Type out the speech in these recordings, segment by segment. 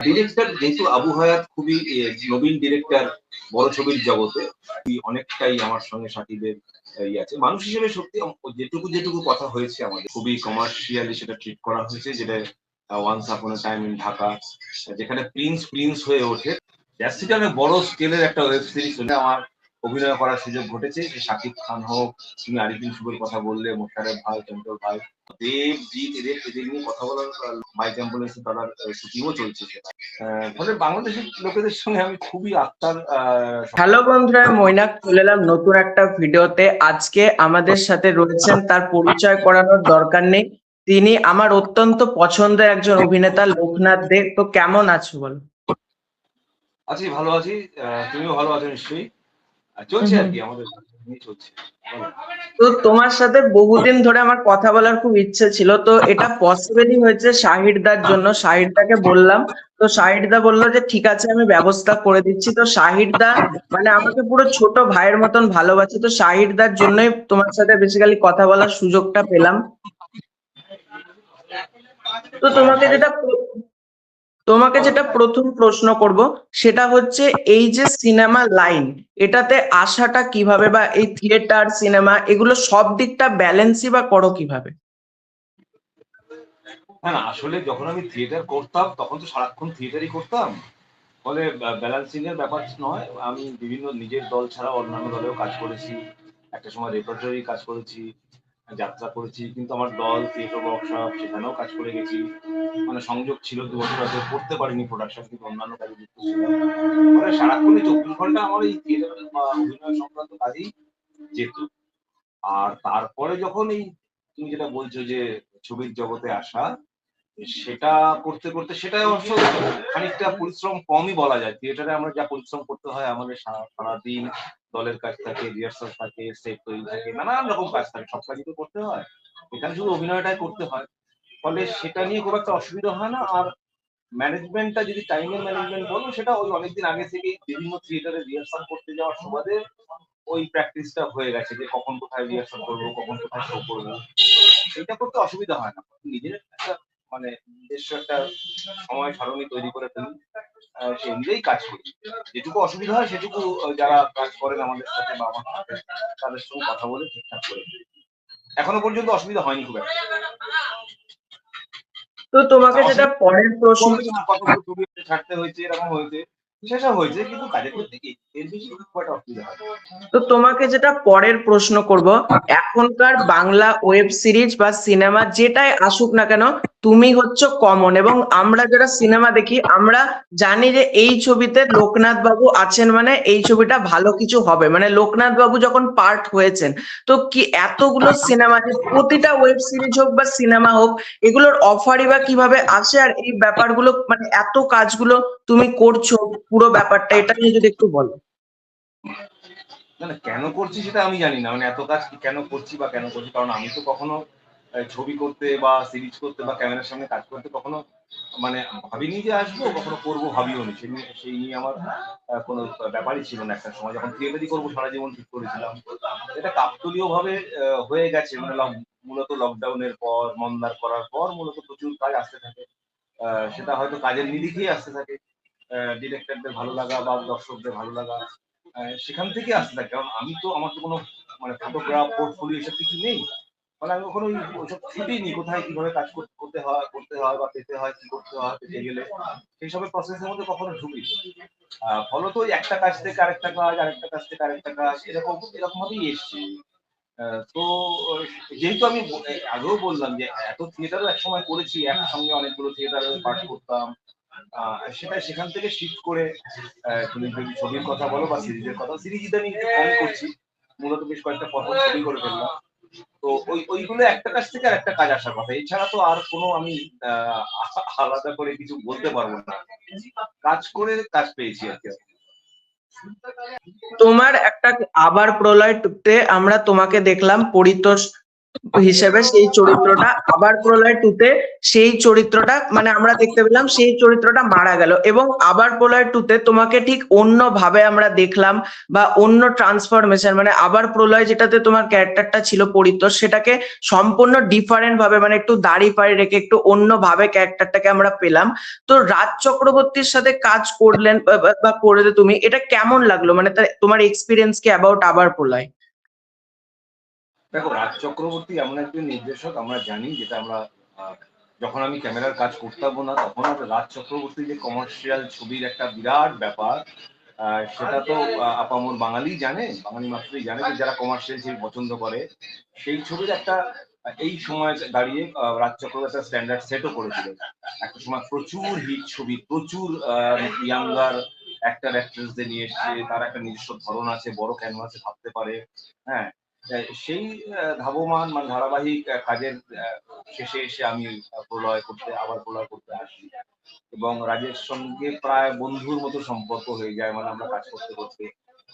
Director যেহেতু আবু হায়াত খুবই নবীন ডিরেক্টর বড় ছবির জগতে, অনেকটাই আমার সঙ্গে সাকিবের আছে মানুষ হিসেবে। সত্যি যেটুকু যেটুকু কথা হয়েছে আমাদের খুবই কমার্শিয়ালি সেটা ট্রিট করা হয়েছে, যেটা once upon time in Dhaka, যেখানে প্রিন্স প্রিন্স হয়ে ওঠে। জ্যাসিটা অনেক বড় স্কেলের একটা ওয়েব সিরিজ, আমার অভিনয় করার সুযোগ ঘটেছে। যে শাকিব খান হোক, তুমি আরিফিন শুভের কথা বললে, মোশাররফ ভাই, চঞ্চল ভাই, দেবজিৎ, এদের নিয়ে কথা বলার মাইক অ্যাম্বুলেন্সে তার শুটিংও চলছে। ফলে বাংলাদেশের লোকেদের সঙ্গে আমি খুবই আত্মার। হ্যালো বন্ধুরা, মৈনাক চলে এলাম নতুন একটা ভিডিওতে। আজকে আমাদের সাথে রয়েছেন, তার পরিচয় করানোর দরকার নেই, তিনি আমার অত্যন্ত পছন্দের একজন অভিনেতা, লোকনাথ দে। তো কেমন আছো বলো? আছি, ভালো আছি। তুমিও ভালো আছো নিশ্চয়ই। চলছে আর কি, আমাদের চলছে। তো তোমার সাথে বহুদিন ধরে আমার কথা বলার খুব ইচ্ছে ছিল, তো এটা পসিবলই হয়েছে শাহিদদার জন্য। শাহিদদাকে বললাম, তো শাহিদদা বললো যে ঠিক আছে, আমি ব্যবস্থা করে দিচ্ছি। তো শাহিদদা মানে আমাকে পুরো ছোট ভাইয়ের মতন ভালোবাসে, তো শাহিদদার জন্যই তোমার সাথে বেসিক্যালি কথা বলার সুযোগটা পেলাম। তো তোমাকে যেটা প্রথম প্রশ্ন করব, সেটা হচ্ছে এই যে সিনেমা লাইন, এটাতে আসাটা কিভাবে, বা এই থিয়েটার সিনেমা এগুলো সব দিকটা ব্যালেন্সই বা করো কিভাবে? না, আসলে যখন আমি থিয়েটার করতাম তখন তো সারাক্ষণ থিয়েটারই করতাম। ফলে ব্যালেন্সিং এর ব্যাপার নয়। আমি বিভিন্ন নিজের দল ছাড়াও অন্যান্য দলেও কাজ করেছি। একটা সময় রেপার্টরি কাজ করেছি, যাত্রা করেছি। কিন্তু আমার দল থিয়েটার ওয়ার্কশপ, সেখানেও কাজ করে গেছি। মানে সংযোগ ছিল, 2 বছর আগে করতে পারিনি প্রোডাকশন, কিন্তু অন্যান্য কাজে যুক্ত ছিলাম। মানে সারাক্ষণই 24 ঘন্টা আমার এই থিয়েটার বা অভিনয় সংক্রান্ত কাজেই যেত। আর তারপরে যখন এই তুমি যেটা বলছো যে ছবির জগতে আসা, সেটা করতে করতে সেটা অবশ্য খানিকটা পরিশ্রম কমই বলা যায়। থিয়েটারে আমরা যা পরিশ্রম করতে হয়, আমাদের সারাদিন দলের কাজ থাকে, রিহার্সাল থাকে, সেট তৈরি থাকে, নানান রকম কাজ থাকে, সব কাজই তো করতে হয়। এখানে শুধু অভিনয়টাই করতে হয়। ফলে সেটা নিয়ে খুব একটা অসুবিধা হয় না। আর ম্যানেজমেন্টটা যদি টাইমের ম্যানেজমেন্ট বলো, সেটা ওই অনেকদিন আগে থেকেই বিভিন্ন থিয়েটারে রিহার্সাল করতে যাওয়ার সুবাদে ওই প্র্যাকটিসটা হয়ে গেছে, যে কখন কোথায় রিহার্সাল করবো, কখন কোথায় শো করবো। সেটা করতে অসুবিধা হয় না। নিজের একটা মানে নিজস্ব একটা সময় সারণী তৈরি করে ফেলি, সেই অনুযায়ী কাজ করি। যেটুকু অসুবিধা হয় সেটুকু যারা কাজ করেন আমাদের সাথে বা আমার সাথে, তাদের সঙ্গে কথা বলে ঠিকঠাক করে দিই। এখনো পর্যন্ত অসুবিধা হয়নি খুব একটা। তো তোমাকে যেটা পরের প্রশ্ন কতগুলো ছবি ছাড়তে হয়েছে, এরকম হয়েছে, সেসব হয়েছে, কিন্তু কাজের করতে কি এর বেশি খুব একটা অসুবিধা হয়। তো তোমাকে যেটা পরের প্রশ্ন করব, এখনকার বাংলা ওয়েব সিরিজ বা সিনেমা যেটাই আসুক না কেন, তুমি হচ্ছে কমন, এবং আমরা যারা সিনেমা দেখি আমরা জানি যে এই ছবিতে লোকনাথ বাবু আছেন মানে এই ছবিটা ভালো কিছু হবে। মানে লোকনাথ বাবু যখন পার্ট হয়েছেন, তো কি এতগুলো সিনেমা, যে প্রতিটা ওয়েব সিরিজ হোক বা সিনেমা হোক, এগুলোর অফারই বা কিভাবে আসে? আর এই ব্যাপারগুলো মানে এত কাজগুলো তুমি করছো, পুরো ব্যাপারটা এটা নিয়ে যদি একটু বলো। না না, কেন করছি সেটা আমি জানি না। মানে এত কাজ কেন করছি বা কেন করছি, কারণ আমি তো কখনো ছবি করতে বা সিরিজ করতে বা ক্যামেরার সামনে কাজ করতে কখনো মানে ভাবিনি যে আসবো, কখনো করবো ভাবিও নি। সেই নিয়ে আমার কোনো ব্যাপারই ছিল না। একটা সময় যখন থিয়েটারই করবো সারা জীবন ঠিক করেছিলাম, এটা কাকতলীয় ভাবে হয়ে গেছে। মানে মূলত লকডাউনের পর, মন্দার করার পর মূলত প্রচুর কাজ আসতে থাকে। সেটা হয়তো কাজের নিরিখেই আসতে থাকে। ডিরেক্টরদের ভালো লাগা বা দর্শকদের ভালো লাগা, সেখান থেকে আসতে থাকে। কারণ আমি তো, আমার তো কোনো মানে ফটোগ্রাফ, পোর্টফোলিও এসব কিছু নেই। মানে আমি কখনো ওইসব ছুটিনি, কোথায় কিভাবে কাজ করতে হয় বা পেতে হয়, কি করতে হয়, পেতে গেলে সেই সবের প্রসেসের মধ্যে কখনো ঢুকি। ফলত ওই একটা কাজ থেকে আরেকটা কাজ, আরেকটা কাজ থেকে আরেকটা কাজ, এরকম এরকম ভাবেই এসছি। তো যেহেতু আমি আগেও বললাম যে এত থিয়েটারও একসময় করেছি, একসঙ্গে অনেকগুলো থিয়েটারে পাঠ করতাম। সেটা সেখান থেকে শিফট করে তুমি যদি ছবির কথা বলো বা সিরিজের কথা, সিরিজ ইদানিং একটু কম করছি। মূলত বেশ কয়েকটা পরপর ছবি করে ফেললাম। তো ওইগুলো একটা কাজ থেকে আর একটা কাজ আসার কথা। এছাড়া তো আর কোনো আমি আলাদা করে কিছু বলতে পারবো না। কাজ করে কাজ পেয়েছি আর কি। তোমার একটা আবার প্রলয়তে আমরা তোমাকে দেখলাম পরিতোষ হিসেবে সেই চরিত্রটা আবার প্রলয় টুতে সেই চরিত্রটা মানে আমরা দেখতে পেলাম সেই চরিত্রটা মারা গেল, এবং আবার প্রলয় টুতে তোমাকে ঠিক অন্য ভাবে আমরা দেখলাম, বা অন্য ট্রান্সফরমেশন, মানে আবার প্রলয় যেটাতে তোমার ক্যারেক্টারটা ছিল পরিতোষ, সেটাকে সম্পূর্ণ ডিফারেন্ট ভাবে মানে একটু দাড়ি ফাড়ি রেখে একটু অন্য ভাবে ক্যারেক্টারটাকে আমরা পেলাম। তো রাজ চক্রবর্তীর সাথে কাজ করলেন বা করলে তুমি, এটা কেমন লাগলো, মানে তোমার এক্সপিরিয়েন্স কি অ্যাবাউট আবার প্রলয়? দেখো, রাজ চক্রবর্তী এমন একজন নির্দেশক, আমরা জানি, যেটা আমরা আহ, যখন আমি ক্যামেরার কাজ করতাম না তখন রাজ চক্রবর্তী যে কমার্শিয়াল ছবির একটা বিরাট ব্যাপার, সেটা তো আপামর বাঙালি জানে, বাঙালি মাত্রই জানে যে যারা কমার্শিয়াল ছবি পছন্দ করে সেই ছবির একটা এই সময় দাঁড়িয়ে রাজ চক্রবর্তী একটা স্ট্যান্ডার্ড সেটও করেছিল। একটা সময় প্রচুর হিট ছবি, প্রচুর ইয়াঙ্গার অ্যাক্টর অ্যাক্ট্রেসদের নিয়ে এসছে, তার একটা নিজস্ব ধরন আছে, বড় ক্যানভাসে ভাবতে পারে। হ্যাঁ, সেই ধাবমান মানে ধারাবাহিক কাজের শেষে এসে আমি আবার প্রলয় করতে আসি, এবং রাজের সঙ্গে প্রায় বন্ধুর মতো সম্পর্ক হয়ে যায়, মানে আমরা কাজ করতে করতে।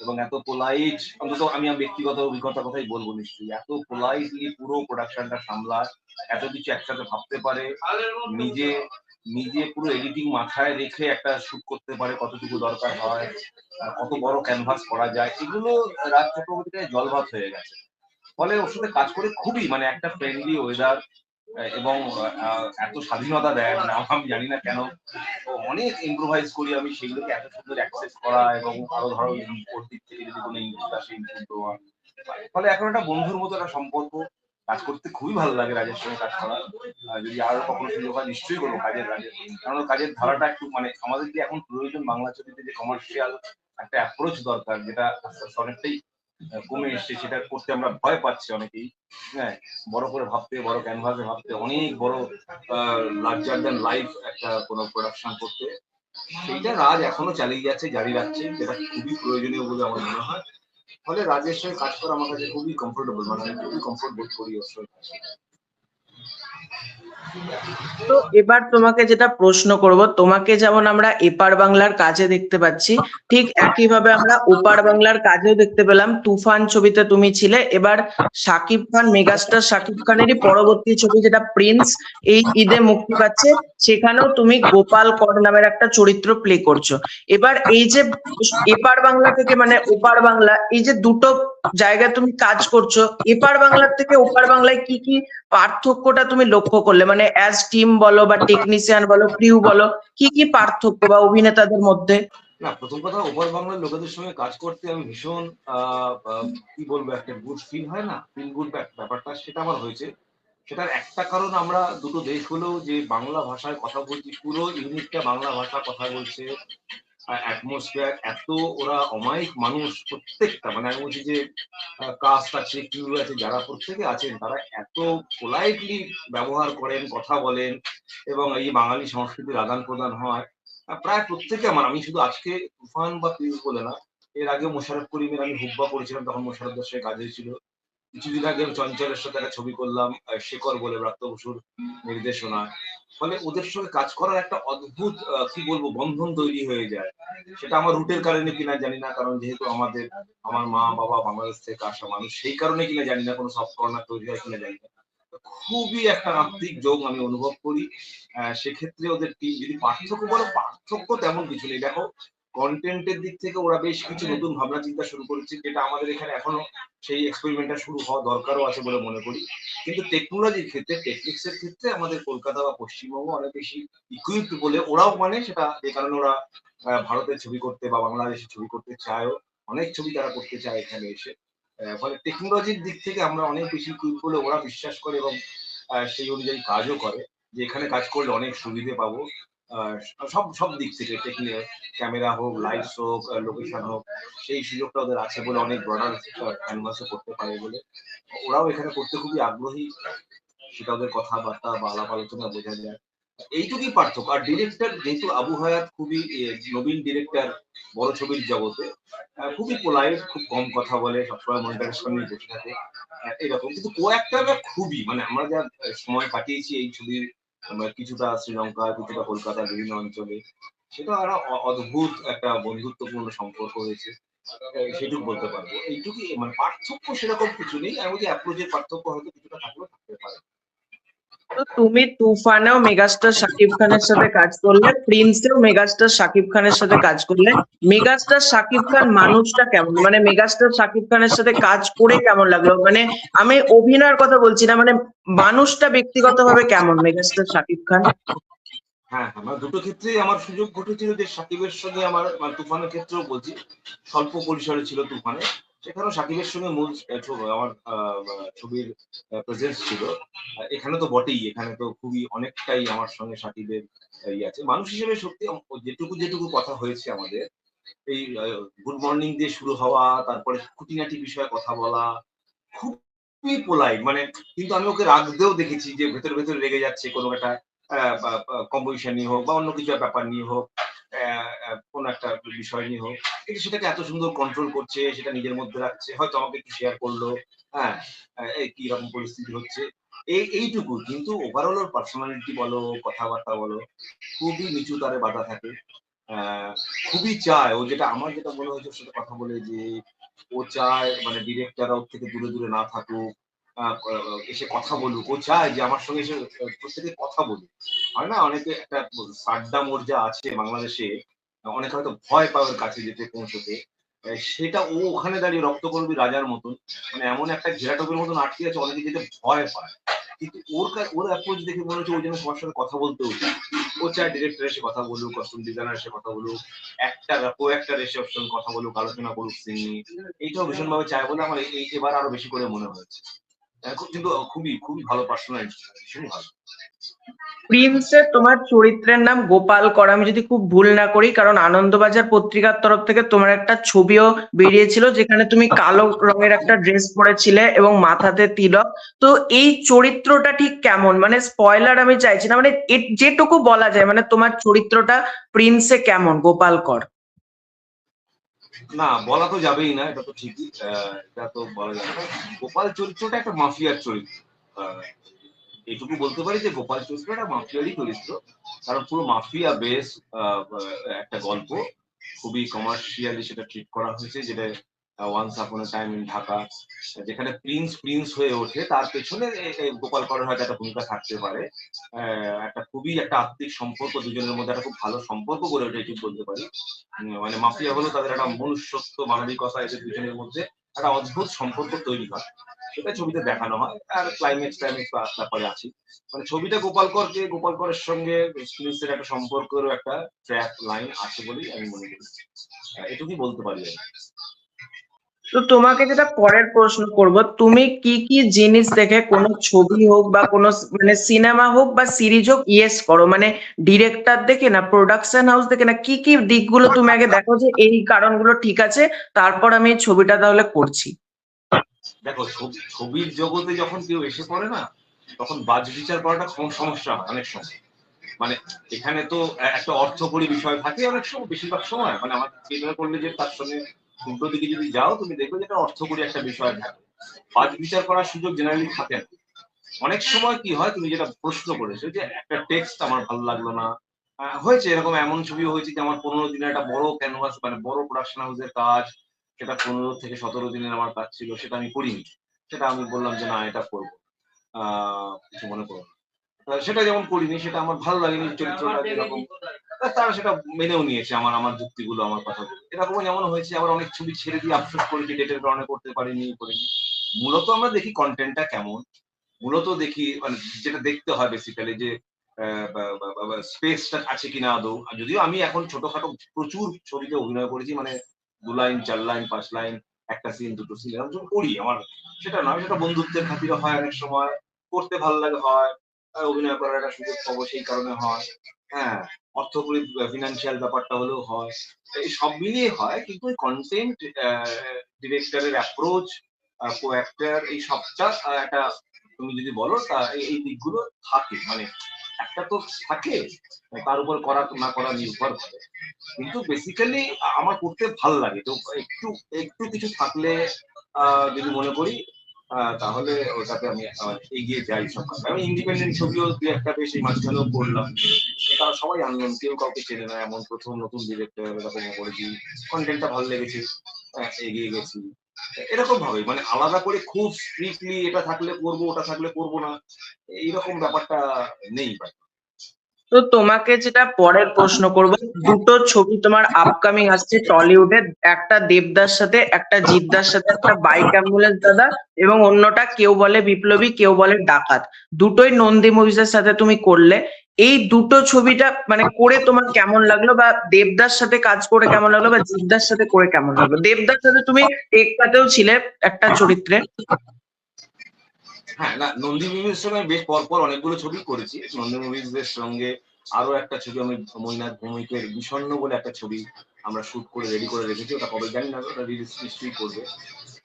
এবং এত পোলাইট, অন্তত আমি আমার ব্যক্তিগত অভিজ্ঞতার কথাই বলবো, নিশ্চয়ই এত পোলাইটলি পুরো প্রোডাকশনটা সামলায়, এত কিছু একসাথে ভাবতে পারে, নিজে নিজে পুরো এডিটিং মাথায় রেখে একটা শুট করতে পারে, কতটুকু দরকার হয়, কত বড় ক্যানভাস করা যায়, এগুলো রাজ চক্রবর্তীর জলভাত হয়ে গেছে। ফলে ওর সাথে কাজ করে খুবই মানে একটা ফ্রেন্ডলি ওয়েদার, এবং এত স্বাধীনতা দেয়, মানে আমি জানি না কেন অনেক ইম্প্রোভাইজ করি আমি, সেগুলোকে এত সুন্দর অ্যাক্সেস করা, এবং আরো ধরো ওর দিক থেকে যদি কোনো ইনপুট আসে ইনপুট দেওয়া। ফলে এখন একটা বন্ধুর মতো একটা সম্পর্ক, কাজ করতে খুবই ভালো লাগে রাজের সঙ্গে কাজ করা। যদি আরো কখনো সুযোগ হয় নিশ্চয়ই করবো রাজের, কারণ কাজের ধারাটা একটু মানে আমাদের যে এখন প্রয়োজন বাংলা ছবিতে যে কমার্শিয়াল একটা অ্যাপ্রোচ দরকার, যেটা আস্তে আস্তে অনেকটাই কমে এসছে, সেটা করতে আমরা ভয় পাচ্ছি অনেকেই। হ্যাঁ, বড় করে ভাবতে, বড় ক্যানভাসে ভাবতে, অনেক বড় লার্জার দ্যান লাইফ একটা কোনো প্রোডাকশন করতে, সেইটা রাজ এখনো চালিয়ে যাচ্ছে, জারি রাখছে, যেটা খুবই প্রয়োজনীয় বলে আমার মনে হয়। ফলে রাজের সঙ্গে কাজ করা আমার কাছে খুবই কমফোর্টেবল, মানে আমি খুবই কমফোর্ট বোধ করি ওর সঙ্গে। তো এবার তোমাকে যেটা প্রশ্ন করব, তোমাকে যেমন আমরা এপার বাংলার কাজে দেখতে পাচ্ছি, ঠিক একইভাবে আমরা ওপার বাংলার কাজেও দেখতে পেলাম। তুফান ছবিতে তুমি ছিলে, এবার শাকিব খান, মেগাস্টার শাকিব খানেরই পরবর্তী ছবি যেটা প্রিন্স এই ঈদে মুক্তি পাচ্ছে, সেখানেও তুমি গোপাল কর নামের একটা চরিত্র প্লে করছো। এবার এই যে এপার বাংলা থেকে মানে ওপার বাংলা, এই যে দুটো জায়গায় তুমি কাজ করছো, এপার বাংলার থেকে ওপার বাংলায় কি কি পার্থক্যটা তুমি লক্ষ্য করলে, মানে অ্যাজ টিম বলো বা টেকনিশিয়ান বলো, ক্রিউ বলো, কি কি পার্থক্য বা অভিনেতাদের মধ্যে? না, প্রথম কথা, ওপার বাংলার লোকেদের সঙ্গে কাজ করতে আমি ভীষণ কি বলবো, একটা গুড ফিল হয় না, ফিল গুড ব্যাপারটা, সেটা আমার হয়েছে। সেটার একটা কারণ, আমরা দুটো দেশ হলেও যে বাংলা ভাষায় কথা বলছি, পুরো ইউনিটটা বাংলা ভাষা কথা বলছে, অ্যাটমসফিয়ার এত, ওরা অমায়িক মানুষ প্রত্যেকটা, মানে আমি বলছি যে কাস্ট আছে, ক্রিউ আছে, যারা প্রত্যেকে আছেন তারা এত পোলাইটলি ব্যবহার করেন, কথা বলেন, এবং এই বাঙালি সংস্কৃতির আদান প্রদান হয়। প্রায় প্রত্যেকে আমার, আমি শুধু আজকে তুফান বা প্রিন্স বলে না, এর আগে মোশাররফ করিমের আমি হুব্বা করেছিলাম, তখন মোশাররফের সঙ্গে কাজ হয়েছিল। কিছুদিন আগে আমি চঞ্চলের সাথে একটা ছবি করলাম, শেখর বলে, ব্রাত্য বসুর নির্দেশনা। ফলে ওদের সঙ্গে কাজ করার একটা অদ্ভুত কি বলবো বন্ধন তৈরি হয়ে যায়। সেটা আমার রুটের কারণে কিনা জানি না, কারণ যেহেতু আমার মা বাবা বাংলাদেশ থেকে আসা মানুষ, সেই কারণে কিনা জানি না, কোনো সফট কর্নার তৈরি হয় কিনা জানি না, খুবই একটা আত্মিক যোগ আমি অনুভব করি। সেক্ষেত্রে ওদের টিম, যদি পার্থক্য বলো, পার্থক্য তেমন কিছু নেই। দেখো, কন্টেন্টের দিক থেকে ওরা বেশ কিছু নতুন ভাবনা চিন্তা শুরু করেছে, যেটা আমাদের এখানে এখনো সেই এক্সপেরিমেন্টটা শুরু হওয়া দরকারও আছে বলে মনে করি। কিন্তু টেকনোলজির ক্ষেত্রে, টেকনিক্সের ক্ষেত্রে আমাদের কলকাতা বা পশ্চিমবঙ্গ অনেক বেশি ইকুইপড বলে ওরাও মানে, সেটা যে কারণে ওরা ভারতের ছবি করতে বা বাংলাদেশের ছবি করতে চায়ও, অনেক ছবি তারা করতে চায় এখানে এসে। ফলে টেকনোলজির দিক থেকে আমরা অনেক বেশি ইকুইপড বলে ওরা বিশ্বাস করে, এবং সেই অনুযায়ী কাজও করে, যে এখানে কাজ করলে অনেক সুবিধে পাবো। আহ, সব সব দিক থেকে, ক্যামেরা হোক, লাইটস হোক, লোকেশন হোক, সেই সুযোগটা ওদের আছে বলে, অনেক ব্রডার ক্যানভাসে করতে পারে বলে ওরাও এখানে করতে খুবই আগ্রহী, সেটা ওদের কথাবার্তা বা আলাপ আলোচনা বোঝা যায়। এইটুকুই পার্থক্য। আর ডিরেক্টর যেহেতু আবু হায়াত খুবই নবীন ডিরেক্টর বড় ছবির জগতে, খুবই পোলাইট, খুব কম কথা বলে, সবসময় মনিটরের সামনে বসে থাকে, এরকম। কিন্তু কো অ্যাক্টররা খুবই, মানে আমরা যা সময় কাটিয়েছি এই ছবির, কিছুটা শ্রীলঙ্কা, কিছুটা কলকাতার বিভিন্ন অঞ্চলে, সেটা একটা অদ্ভুত একটা বন্ধুত্বপূর্ণ সম্পর্ক হয়েছে। সেটুকু বলতে পারবো। এইটুকুই, মানে পার্থক্য সেরকম কিছু নেই। আমি বলছি অ্যাপ্রোচের পার্থক্য হয়তো কিছুটা থাকলেও থাকতে পারে। তো তুমি তুফানেও মেগাস্টার শাকিব খানের সাথে কাজ করলে, প্রিন্সেও মেগাস্টার শাকিব খানের সাথে কাজ করলে, মেগাস্টার শাকিব খান মানুষটা কেমন, মানে মেগাস্টার শাকিব খানের সাথে কাজ করে কেমন লাগলো, মানে আমি অভিনয়ের কথা বলছি না, মানে মানুষটা ব্যক্তিগতভাবে কেমন মেগাস্টার শাকিব খান? হ্যাঁ, হ্যাঁ, মানে দুটো ক্ষেত্রেই আমার সুযোগ ঘটেছিল, যে সাকিবের সঙ্গে আমার, মানে তুফানের ক্ষেত্রেও বলছি, স্বল্প পরিসরে ছিল তুফানে। সেখানেও সাকিবের সঙ্গে মূল আমার ছবির প্রেজেন্স ছিল। এখানে তো বটেই, এখানে তো খুবই অনেকটাই আমার সঙ্গে সাকিবের ইয়ে আছে। মানুষ হিসেবে সত্যি যেটুকু কথা হয়েছে আমাদের, এই গুড মর্নিং দিয়ে শুরু হওয়া, তারপরে খুঁটিনাটি বিষয়ে কথা বলা, খুবই পোলাইট, মানে কিন্তু আমি ওকে রাগতেও দেখেছি, যে ভেতরে ভেতরে রেগে যাচ্ছে কোনো একটা কম্পোজিশন নিয়ে হোক বা অন্য কিছু ব্যাপার নিয়ে হোক, কোনো একটা বিষয় নিয়ে হোক, কিন্তু সেটাকে এত সুন্দর কন্ট্রোল করছে, সেটা নিজের মধ্যে রাখছে, হয়তো আমাকে একটু শেয়ার করলো। হ্যাঁ, এই কি রকম পরিস্থিতি হচ্ছে, এইটুকু। কিন্তু ওভারঅল ওর পার্সোনালিটি বলো, কথাবার্তা বলো, খুবই নিচু তারে বাঁধা থাকে। আহ, খুবই চায় ও, যেটা আমার যেটা মনে হয়েছে ওর সাথে কথা বলে, যে ও চায় মানে ডিরেক্টররা ওর থেকে দূরে দূরে না থাকুক, এসে কথা বলুক। ও চায় যে আমার সঙ্গে এসে প্রত্যেকে কথা বলুক। হয় না, অনেকে একটা সাড্ডা মর্যা আছে বাংলাদেশে, অনেকে হয়তো ভয় পায় ওর কাছে যেতে পৌঁছতে। সেটা ও ওখানে দাঁড়িয়ে রক্তকরবী রাজার মতন, মানে এমন একটা ঘেরাটোপের মতন আটকে আছে, অনেকে যেতে ভয় পায়। কিন্তু ওর অ্যাপ্রোচ দেখে মনে হচ্ছে ও যেন সবার সাথে কথা বলতেও চায়। ও চায় ডিরেক্টর এসে কথা বলুক, কস্টিউম ডিজাইনার এসে কথা বলুক, কো অ্যাক্টর এসে ওর সঙ্গে কথা বলুক, আলোচনা করুক সিন নিয়ে। এইটাও ভীষণভাবে চায় বলে আমার এবার আরো বেশি করে মনে হয়েছে। কিন্তু খুবই খুবই ভালো পার্সোনালিটি, ভীষণই ভালো। প্রিন্সের তোমার চরিত্রের নাম গোপাল কর, আমি যদি খুব ভুল না করি, কারণ আনন্দবাজার পত্রিকার তরফ থেকে তোমার একটা ছবিও বেরিয়েছিল যেখানে তুমি কালো রঙের একটা ড্রেস পরেছিলে এবং মাথাতে তিলক। তো এই চরিত্রটা ঠিক কেমন, মানে স্পয়লার আমি চাইছি না, মানে যেটুকু বলা যায়, মানে তোমার চরিত্রটা প্রিন্সে কেমন গোপাল কর? না, বলা তো যাবেই না, এটা তো ঠিকই। এটা তো বলা যাবে না। গোপাল চরিত্রটা একটা মাফিয়ার চরিত্র। আহ, এইটুকু বলতে পারি যে গোপাল চরিত্র একটা মাফিয়ারই চরিত্র। কারণ পুরো মাফিয়া বেস একটা গল্প, খুবই কমার্শিয়ালি সেটা ট্রিট করা হয়েছে, যেটা once upon A time in Dhaka, যেখানে প্রিন্স প্রিন্স হয়ে ওঠে, তার পেছনে গোপাল করের হয়তো একটা ভূমিকা থাকতে পারে। একটা খুবই একটা আত্মিক সম্পর্ক, দুজনের মধ্যে একটা খুব ভালো সম্পর্ক গড়ে ওঠে, এটুকু বলতে পারি। মানে মাফিয়া হলো তাদের একটা মনুষ্যত্ব, মানবিকতা, এদের দুজনের মধ্যে একটা অদ্ভুত সম্পর্ক তৈরি হয়। সেটা ছবিতে দেখানো হয়, আর ক্লাইম্যাক্স টাইম্যাক্স ব্যাপারে আছে। মানে ছবিটা গোপাল করের সঙ্গে প্রিন্সের একটা সম্পর্কেরও একটা ট্র্যাক লাইন আছে বলেই আমি মনে করি। এটুকুই বলতে পারি আমি। তো তোমাকে যেটা পরের প্রশ্ন করব, তুমি কি কি জিনিস দেখে কোনো ছবি হোক বা কোনো মানে সিনেমা হোক বা সিরিজ হোক ইয়েস করো, মানে ডিরেক্টর দেখে না, প্রোডাকশন হাউস দেখে না, কি কি দিকগুলো তুমি আগে দেখো যে এই কারণগুলো ঠিক আছে, তারপর আমি এই ছবিটা তাহলে করছি? দেখো, ছবির জগতে যখন কেউ এসে পড়ে না, তখন বাজ বিচার করাটা সমস্যা হয় অনেক সময়। মানে এখানে তো একটা অর্থকরী বিষয় থাকে অনেক সময়, বেশিরভাগ সময়। মানে আমার চিন্তা করলে যে তার সঙ্গে উল্টো দিকে যদি যাও, তুমি দেখবে যে এটা অর্থকরী একটা বিষয় থাকে, বাজ বিচার করার সুযোগ জেনারেলি থাকে না। অনেক সময় কি হয়, তুমি যেটা প্রশ্ন করেছো, যে একটা টেক্সট আমার ভালো লাগলো না। হয়েছে এরকম, এমন ছবিও হয়েছে যে আমার 15 দিনের একটা বড় ক্যানভাস, মানে বড় প্রোডাকশন হাউসের কাজ, সেটা 15 থেকে 17 দিনের আমার কাজ ছিল, সেটা আমি করিনি। সেটা আমি বললাম যে না, এটা করবো, কিছু মনে করো না। সেটা যেমন করিনি, সেটা আমার ভালো লাগেনি চরিত্রটা যেরকম। তারা সেটা মেনেও নিয়েছে, আমার আমার যুক্তিগুলো, আমার কথাগুলো। এরকমও যেমন হয়েছে, আবার অনেক ছবি ছেড়ে দিয়ে আফসোস করেছি, ডেটের কারণে করতে করিনি। মূলত আমরা দেখি কন্টেন্টটা কেমন, মূলত দেখি মানে যেটা দেখতে হয় বেসিক্যালি, যে স্পেসটা আছে কিনা আদৌ। আর যদিও আমি এখন ছোটখাটো প্রচুর ছবিতে অভিনয় করেছি, মানে 2 লাইন 4 লাইন 5 লাইন, একটা সিন দুটো সিন এরকম যখন করি, আমার সেটা নয়, সেটা বন্ধুত্বের খাতিরে হয়, অনেক সময় করতে ভালো লাগে হয়, অভিনয় করার একটা সুযোগ পাবো সেই কারণে হয়। হ্যাঁ, অর্থকরী ফিনান্সিয়াল ব্যাপারটা হলেও হয়। এই সব মিলিয়ে হয়, কিন্তু ওই কন্টেন্ট, ডিরেক্টরের অ্যাপ্রোচ, কো অ্যাক্টর, এই সবটা একটা, তুমি যদি বলো তা এই দিকগুলো থাকে। মানে একটা তো থাকে, তার উপর করা না করা নির্ভর করে। কিন্তু বেসিক্যালি আমার করতে ভাল লাগে তো। একটু একটু কিছু থাকলে যদি মনে করি, তাহলে ওটাতে আমি এগিয়ে যাই সব কাজ। আমি ইন্ডিপেন্ডেন্ট ছবিও দু একটা বেশ এই মাঝখানেও করলাম। তারা সবাই আনলাম, কেউ কাউকে চেনে না, এমন প্রথম নতুন ডিরেক্টর এরকম করেছি, কন্টেন্টটা ভালো লেগেছে, এগিয়ে গেছি। এরকম ভাবে মানে আলাদা করে খুব স্ট্রিক্টলি এটা থাকলে করবো, ওটা থাকলে করবো না। এইরকম ব্যাপারটা নেই ভাই। তো তোমাকে যেটা পরের প্রশ্ন করব, দুটো ছবি তোমার আপকামিং আসছে টলিউডে, একটা দেবদার সাথে একটা জিদ্দার সাথে, একটা বাইক অ্যাম্বুলেন্স দাদা এবং অন্যটা কেউ বলে বিপ্লবী কেউ বলে ডাকাত, দুটোই নন্দী মুভিজের সাথে তুমি করলে। এই দুটো ছবিটা মানে করে তোমার কেমন লাগলো, বা দেবদার সাথে কাজ করে কেমন লাগলো, বা জিদ্দার সাথে করে কেমন লাগলো? দেবদার সাথে তুমি টেক্কাতেও ছিলে একটা চরিত্রে। হ্যাঁ, না নন্দী মুভিজের সঙ্গে আমি বেশ পরপর অনেকগুলো ছবি করেছি। নন্দী মুভিজের সঙ্গে আরো একটা ছবি আমি মৈনাক ভৌমিকের বিষণ্ণ বলে একটা ছবি আমরা শুট করে রেডি করে রেখেছি। ওটা কবে জানি না, ওটা রিলিজ নিশ্চয়ই করবে।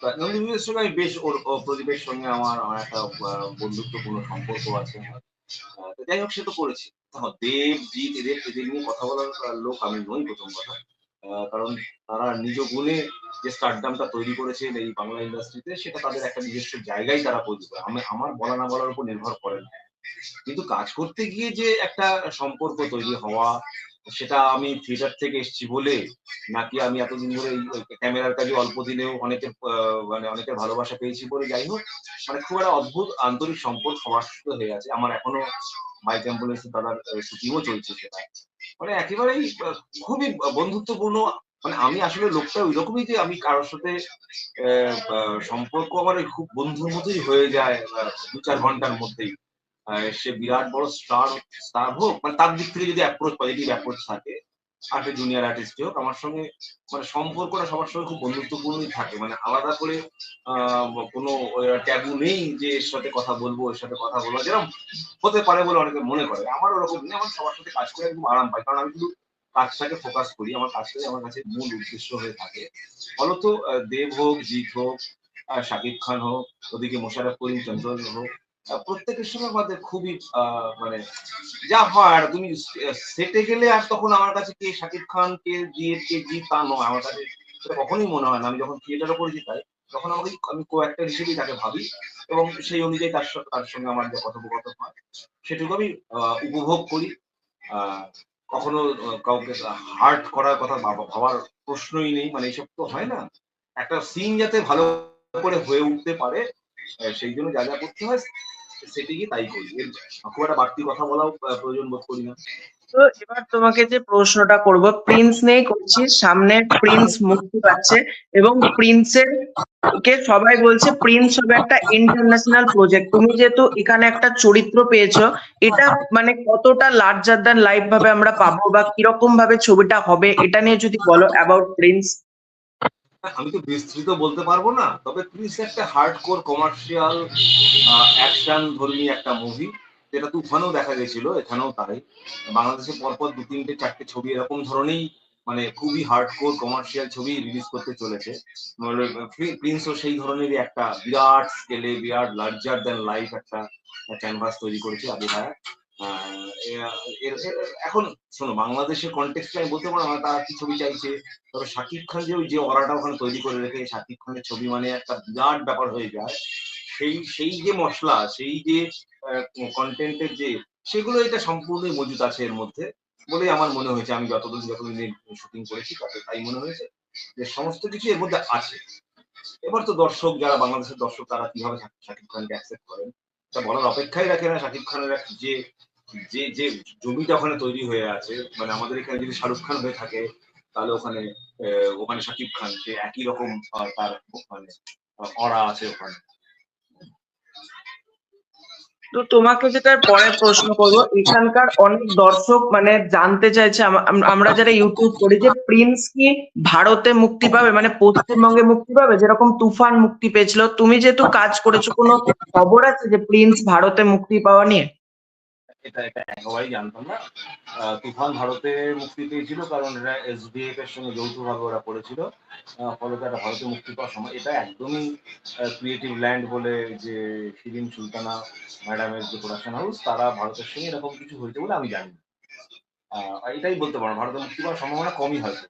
তা নন্দী মুভিজের সঙ্গে আমি বেশ ও প্রদীপের সঙ্গে আমার একটা বন্ধুত্বপূর্ণ সম্পর্ক আছে। তো যাই হোক সে তো করেছি। দেখো দেব, জিৎ এদের নিয়ে কথা বলার লোক আমি নই প্রথম কথা। কারণ তারা নিজ গুণে যে স্টারডামটা তৈরি করেছেন এই বাংলা ইন্ডাস্ট্রিতে সেটা তাদের একটা নিজস্ব জায়গায় তারা তৈরি করে। আমার বলা না বলার উপর নির্ভর করে না। কিন্তু কাজ করতে গিয়ে যে একটা সম্পর্ক তৈরি হওয়া, সেটা আমি থিয়েটার থেকে এসেছি বলে, নাকি আমি এতদিন ধরে এই ক্যামেরার কাজে অল্প দিনেও অনেকের মানে অনেকের ভালোবাসা পেয়েছি বলে, যাই হোক মানে খুব একটা অদ্ভুত আন্তরিক সম্পর্ক সবার সাথে হয়ে আছে। আমার এখনো বাইক অ্যাম্বুলেন্স দাদার শুটিংও চলছে সেটা। মানে একেবারেই খুবই বন্ধুত্বপূর্ণ। মানে আমি আসলে লোকটা ওইরকমই যে আমি কারোর সাথে সম্পর্ক আমার ওই খুব বন্ধুর মতোই হয়ে যায় ২-৪ ঘন্টার মধ্যেই। সে বিরাট বড় স্টার হোক, মানে তার দিক থেকে যদি পজিটিভ অ্যাপ্রোচ থাকে, আর একটা জুনিয়র আর্টিস্ট হোক, আমার সঙ্গে মানে সম্পর্কটা সবার সঙ্গে খুব বন্ধুত্বপূর্ণই থাকে। মানে আলাদা করে কোনো ট্যাবু নেই যে এর সাথে কথা বলবো, এর সাথে কথা বলবো। যেরকম হতে পারে বলে অনেকে মনে করে। আমার ওরকম নেই। আমার সবার সাথে কাজ করে একদম আরাম পাই। কারণ আমি শুধু কাজটাকে ফোকাস করি। আমার কাজটাই আমার কাছে মূল উদ্দেশ্য হয়ে থাকে। ফলত দেব হোক, জিৎ হোক, শাকিব খান হোক, ওদিকে মোশাররফ করিম, চঞ্চল হোক, প্রত্যেকের সঙ্গে আমাদের খুবই মানে যা হয় আর তুমি সেটে গেলে আর তখন আমার কাছে কে শাকিব খান, কে জিৎ তা নয়। আমার কাছে সেটা কখনোই মনে হয় না। আমি যখন থিয়েটারে করেছি তাই, তখন আমি কো-অ্যাক্টর হিসেবেই তাকে ভাবি এবং সেই অনুযায়ী তার সঙ্গে আমার যে কথোপকথন হয় সেটুকু আমি উপভোগ করি। আ কখনো কাউকে হার্ট করার কথা ভাবার প্রশ্নই নেই। মানে এইসব তো হয় না। একটা সিন যাতে ভালো করে হয়ে উঠতে পারে, সেই জন্য যা করতে হয় সেটি গিয়ে তাই করি। খুব একটা বাড়তি কথা বলাও প্রয়োজন বোধ করি না। তো এবার তোমাকে যে প্রশ্নটা করব, প্রিন্স নিয়েই করছি। সামনে প্রিন্স মুক্তি পাচ্ছে এবং প্রিন্সের কে সবাই বলছে প্রিন্স হবে একটা ইন্টারন্যাশনাল প্রজেক্ট। তুমি যেহেতু এখানে একটা চরিত্র পেয়েছো, এটা মানে কতটা লার্জার দ্যান লাইফ ভাবে আমরা পাবো, বা কিরকম ভাবে ছবিটা হবে, এটা নিয়ে যদি বলো অ্যাবাউট প্রিন্স। আমি তো বিস্তৃত বলতে পারবো না। তবে প্লিজ একটা হার্ডকোর কমার্শিয়াল অ্যাকশন ধর্মী একটা মুভি, যেটা তুফানেও দেখা গেছিল, এখানেও তাই। বাংলাদেশে পরপর ২-৩-৪টে ছবি এরকম ধরনেরই মানে খুবই হার্ডকোর কমার্শিয়াল ছবি রিলিজ করতে চলেছে। মানে প্রিন্সও সেই ধরনেরই একটা বিরাট স্কেলে, বিরাট লার্জার দ্যান লাইফ একটা ক্যানভাস তৈরি করেছে আবু ভাইয়া। আহ, এখন শোনো, বাংলাদেশের কনটেক্সটে আমি বলতে পারবো না তারা কি ছবি চাইছে। তবে শাকিব খান যে ওই যে অরাটা ওখানে তৈরি করে রেখে, শাকিব খানের ছবি মানে একটা বিরাট ব্যাপার হয়ে যায়। সেই যে মসলা, সেই যে কন্টেন্টের যে, সেগুলো এটা সম্পূর্ণই মজুদ আছে এর মধ্যে বলেই আমার মনে হয়েছে। আমি যতদিন শুটিং করেছি তাতে তাই মনে হয়েছে যে সমস্ত কিছু এর মধ্যে আছে। এবার তো দর্শক, যারা বাংলাদেশের দর্শক, তারা কিভাবে শাকিব খানকে অ্যাকসেপ্ট করেন এটা বলার অপেক্ষাই রাখে না। শাকিব খানের যে যে যে জমিটা ওখানে তৈরি হয়ে আছে, মানে আমাদের এখানে যদি শাহরুখ খান হয়ে থাকে, তাহলে ওখানে শাকিব খান যে একই রকম তার মানে অরা আছে ওখানে। তো তোমাকে যেটার পরে প্রশ্ন করব, এখানকার অনেক দর্শক মানে জানতে চাইছে, আমরা যারা ইউটিউব করি, যে প্রিন্স কি ভারতে মুক্তি পাবে, মানে পশ্চিমবঙ্গে মুক্তি পাবে যেরকম তুফান মুক্তি পেয়েছিল? তুমি যেহেতু কাজ করেছো, কোনো খবর আছে যে প্রিন্স ভারতে মুক্তি পাওয়া নিয়ে? এটা একেবারেই জানতাম না। তুফান ভারতে মুক্তি পেয়েছিল কারণ এরা এসডিএফ এর সঙ্গে যৌথভাবে ওরা করেছিল। ফলত এটা ভারতে মুক্তি পাওয়ার সময় এটা একদমই ক্রিয়েটিভ ল্যান্ড বলে, যে শিরিন সুলতানা ম্যাডামের যে প্রোডাকশন হাউস, তারা ভারতের সঙ্গে এরকম কিছু হয়েছে বলে আমি জানি না। এটাই বলতে পারো, ভারতে মুক্তি পাওয়ার সম্ভাবনা কমই হয়তো।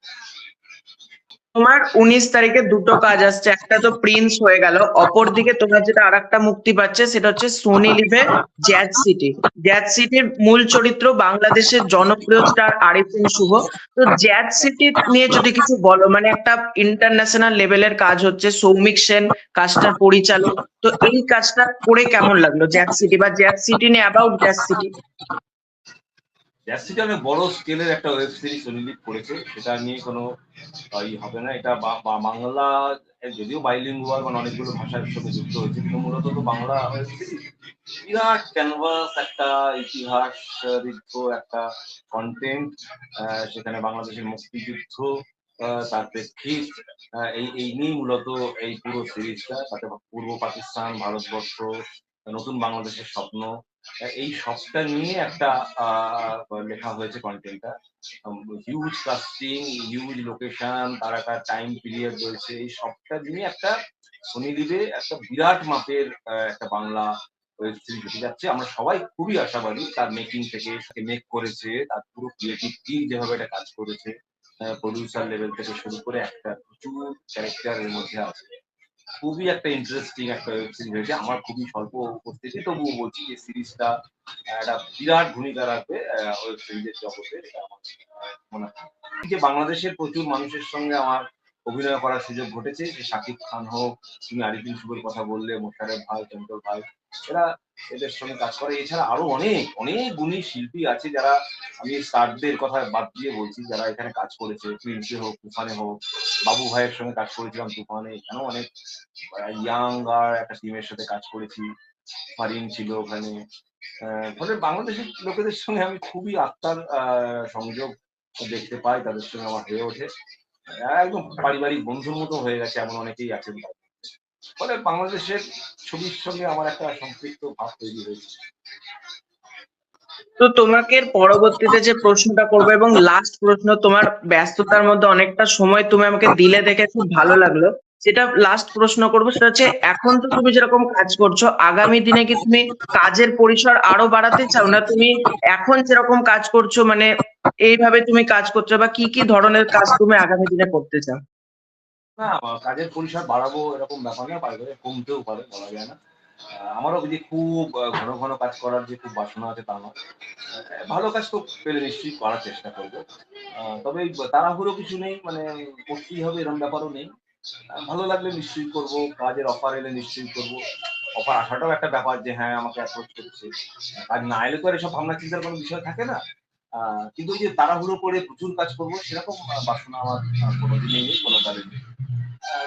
তোমার 19 তারিখে দুটো কাজ আসছে, একটা তো প্রিন্স হয়ে গেল, অপরদিকে তোমার যেটা আরেকটা মুক্তি পাচ্ছে সেটা হচ্ছে সোনি লিভে জ্যাজ সিটি। জ্যাজ সিটির মূল চরিত্র বাংলাদেশের জনপ্রিয় স্টার আরিফিন শুভ। তো জ্যাজ সিটি নিয়ে যদি কিছু বলো, মানে একটা ইন্টারন্যাশনাল লেভেলের কাজ হচ্ছে, সৌমিক সেন কাজটার পরিচালক। তো এই কাজটা করে কেমন লাগলো জ্যাজ সিটি, বা জ্যাজ সিটি নিয়ে about jazz city? Jazz city অনেক বড় স্কেলের একটা ওয়েব সিরিজ রিলিজ করেছে, সেটা নিয়ে কোনো হবে না। এটা বাংলা, যদিও বাইলিঙ্গুয়াল মানে অনেকগুলো ভাষার সঙ্গে যুক্ত হয়েছে, কিন্তু মূলত তো বাংলা ওয়েব সিরিজ। বিরাট ক্যানভাস, একটা ইতিহাস ঋদ্ধ একটা কন্টেন্ট, সেখানে বাংলাদেশের মুক্তিযুদ্ধ, তার প্রেক্ষিত, এই নিয়ে মূলত এই পুরো সিরিজটা। তাতে পূর্ব পাকিস্তান, ভারতবর্ষ, নতুন বাংলাদেশের স্বপ্ন, এই সবটা নিয়ে একটা লেখা হয়েছে কন্টেন্টটা। হিউজ কাস্টিং, হিউজ লোকেশন, তার একটা টাইম পিরিয়ড রয়েছে, এই সবটা নিয়ে একটা সোনি লিভে একটা বিরাট মাপের একটা বাংলা ওয়েব সিরিজ হতে যাচ্ছে। আমরা সবাই খুবই আশাবাদী। তার মেকিং থেকে মেক করেছে, তার পুরো ক্রিয়েটিভ টিম যেভাবে এটা কাজ করেছে, প্রডিউসার লেভেল থেকে শুরু করে একটা প্রচুর ক্যারেক্টার এর মধ্যে আছে। খুবই একটা ইন্টারেস্টিং একটা ওয়েব সিরিজ হয়েছে। আমার খুবই স্বল্প উপস্থিতি, তবুও বলছি যে সিরিজটা একটা বিরাট ভূমিকা রাখবে ওয়েব সিরিজের জগতে, এটা আমার মনে হয়। যে বাংলাদেশের প্রচুর মানুষের সঙ্গে আমার অভিনয় করার সুযোগ ঘটেছে, যে শাকিব খান হোক, তুমি আরিফিন শুভের কথা বললে, মোশাররফ ভাই, চঞ্চল ভাই, এরা এদের সঙ্গে কাজ করে। এছাড়া আরো অনেক অনেক গুণী শিল্পী আছে যারা, আমি স্টারদের কথা বাদ দিয়ে বলছি, যারা এখানে কাজ করেছে, প্রিন্সে হোক, তুফানে হোক। বাবু ভাইয়ের সঙ্গে কাজ করেছিলাম তুফানে, এখানেও অনেক ইয়াং আর একটা টিমের সাথে কাজ করেছি। ফারিন ছিল ওখানে। ফলে বাংলাদেশের লোকেদের সঙ্গে আমি খুবই আত্মার সংযোগ দেখতে পাই, তাদের সঙ্গে আমার হয়ে ওঠে। একদম পারিবারিক বন্ধুর মতো হয়ে গেছে, এমন অনেকেই আছেন। ফলে বাংলাদেশের ছবির সঙ্গে আমার একটা সম্পৃক্ত ভাব তৈরি হয়েছে। তো তোমাকে এর পরবর্তীতে যে প্রশ্নটা করবো এবং লাস্ট প্রশ্ন, তোমার ব্যস্ততার মধ্যে অনেকটা সময় তুমি আমাকে দিলে দেখে খুব ভালো লাগলো। যেটা লাস্ট প্রশ্ন করবো সেটা হচ্ছে, এখন তো তুমি যেরকম কাজ করছো, আগামী দিনে কি তুমি কাজের পরিসর আরো বাড়াতে চাও, না তুমি এখন যেরকম কাজ করছো মানে এইভাবে তুমি কাজ করছো, বা কি কি ধরনের কাজ তুমি আগামী দিনে করতে চাও? না, কাজের পরিসর বাড়াবো এরকম ব্যাপার না, পারে কমতেও পারে, বলা যায় না। আমারও যে খুব ঘন ঘন কাজ করার যে খুব বাসনা আছে তা নয়। ভালো কাজ তো পেলে নিশ্চয়ই করার চেষ্টা করবো। তবে এই তাড়াহুড়ো কিছু নেই, মানে করতেই হবে এরকম ব্যাপারও নেই। ভালো লাগলে নিশ্চয়ই করবো, কাজের অফার এলে নিশ্চয়ই করবো। অফার আসাটাও একটা ব্যাপার যে হ্যাঁ আমাকে অ্যাপ্রোচ করছে। কাজ না এলে তো আর এসব ভাবনা চিন্তার কোনো বিষয় থাকে না। কিন্তু ওই যে তাড়াহুড়ো করে প্রচুর কাজ করবো সেরকম বাসনা আমার কোনোদিনই নেই, কোনো কাজে নেই।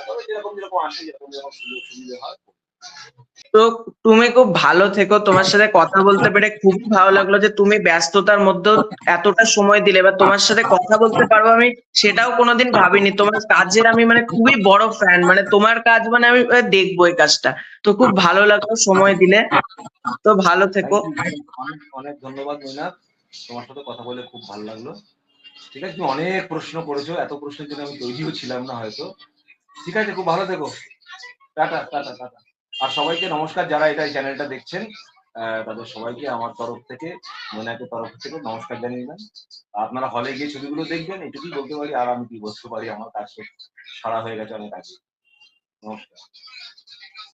তবে যেরকম যেরকম আসে, যেরকম যেরকম সুযোগ সুবিধা হয়। তো তুমি খুব ভালো থেকো, তোমার সাথে কথা বলতে পেরে খুবই ভালো লাগলো, যে তুমি ব্যস্ততার মধ্যেও এতটা সময় দিলে বা তোমার সাথে কথা বলতে পারবো আমি সেটাও কোনোদিন ভাবিনি। তোমার কাজের আমি মানে খুবই বড় ফ্যান, মানে তোমার কাজ মানে আমি দেখবো এই কাজটা। তো খুব ভালো লাগলো সময় দিলে। তো ভালো থেকো। থ্যাংক ইউ, অনেক অনেক ধন্যবাদ মৈনাক। তোমার সাথে কথা বলে খুব ভালো লাগলো। ঠিক আছে, তুমি অনেক প্রশ্ন করেছো, এত প্রশ্নের জন্য আমি তৈরিও ছিলাম না হয়তো। ঠিক আছে, খুব ভালো থেকো। Tata tata tata. আর সবাইকে নমস্কার, যারা এটা চ্যানেলটা দেখছেন, তাদের সবাইকে আমার তরফ থেকে, মৈনাকের তরফ থেকে নমস্কার জানিয়ে দিলাম। আপনারা হলে গিয়ে ছবিগুলো দেখবেন, এটুকুই বলতে পারি। আর আমি কি বলতে পারি, আমার কাজ সারা হয়ে গেছে অনেক আগে। নমস্কার।